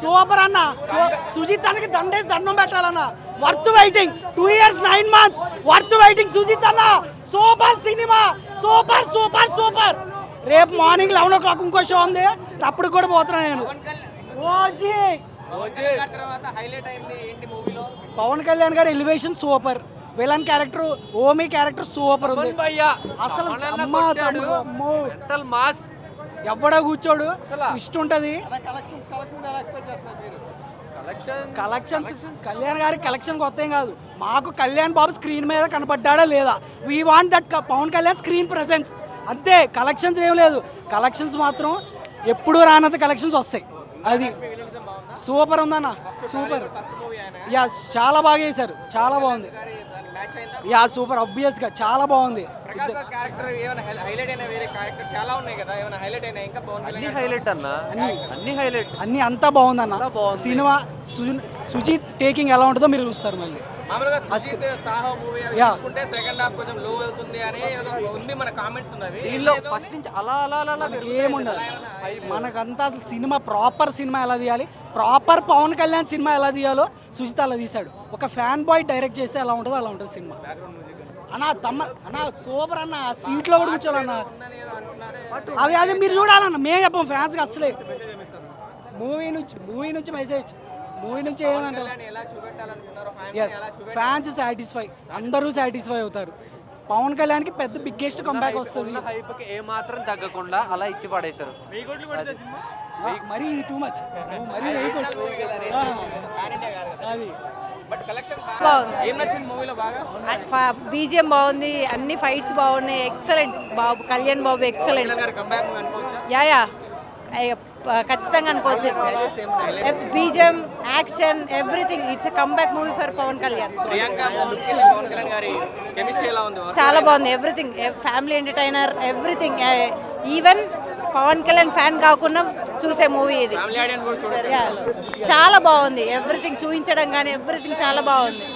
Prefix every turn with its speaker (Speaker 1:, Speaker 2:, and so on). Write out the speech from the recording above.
Speaker 1: Super అన్న. సుజిత్ అన్నకి దండేసి దండం పెట్టాలన్న. Worth waiting 2 years 9 months worth waiting Sujeeth అన్న. Super cinema, super super super. రేపు మార్నింగ్ 11 o'clock ఇంకో షో ఉంది, అప్పుడు కూడా పోతున్నా నేను. పవన్ కళ్యాణ్ గారి elevation super. Villain character, Omi character super ఉంది అసలు. ఎవడా కూర్చోడు, ఇష్టం ఉంటది. కలెక్షన్స్ కళ్యాణ్ గారి కలెక్షన్ కొత్త ఏం కాదు. మాకు కళ్యాణ్ బాబు స్క్రీన్ మీద కనపడ్డా లేదా, we want that Pawan Kalyan screen presence అంతే. కలెక్షన్స్ ఏం లేదు. కలెక్షన్స్ మాత్రం ఎప్పుడు రానంత కలెక్షన్స్ వస్తాయి. అది సూపర్ ఉందన్న, సూపర్. యా చాలా బాగా చేశారు, చాలా బాగుంది. యా సూపర్, ఆబ్వియస్గా చాలా బాగుంది. అన్ని అంతా బాగుందన్న సినిమా. సుజిత్ టేకింగ్ ఎలా ఉంటుందో మీరు చూస్తారు మళ్ళీ. ఏముండదు మనకంతా. అసలు సినిమా ప్రాపర్ సినిమా ఎలా తీయాలి, ప్రాపర్ పవన్ కళ్యాణ్ సినిమా ఎలా తీయాలో సుజిత్ అలా తీశాడు. ఒక ఫ్యాన్ బాయ్ డైరెక్ట్ చేస్తే ఎలా ఉంటుందో అలా ఉంటుంది సినిమా. అన్న అన్న సూపర్ అన్న. సీట్లో కూడా కూర్చోాలన్న. అవి అదే మీరు చూడాలన్న, మేము చెప్పాం ఫ్యాన్స్కి అసలే. మూవీ నుంచి మెసేజ్, మూవీ నుంచి ఏమంటారు, ఎస్ ఫ్యాన్స్ సాటిస్ఫై, అందరూ సాటిస్ఫై అవుతారు. పవన్ కళ్యాణ్కి పెద్ద బిగ్గెస్ట్ కంబ్యాక్ వస్తుంది.
Speaker 2: ఏ మాత్రం తగ్గకుండా అలా ఇచ్చి పడేశారు.
Speaker 1: మరీ టూ మచ్, మరీ అది.
Speaker 3: బీజిఎం బాగుంది, అన్ని ఫైట్స్ బాగున్నాయి, excellent. Babu Kalyan Babu excellent. Yeah ఖచ్చితంగా అనుకోవచ్చు. BGM, action, everything. It's a comeback movie for Pawan Kalyan. చాలా బాగుంది. Everything, family entertainer, everything. Even Pawan Kalyan fan కాకుండా చూసే మూవీ ఇది. చాలా బాగుంది. ఎవ్రీథింగ్ చూపించడం కానీ ఎవ్రీథింగ్ చాలా బాగుంది.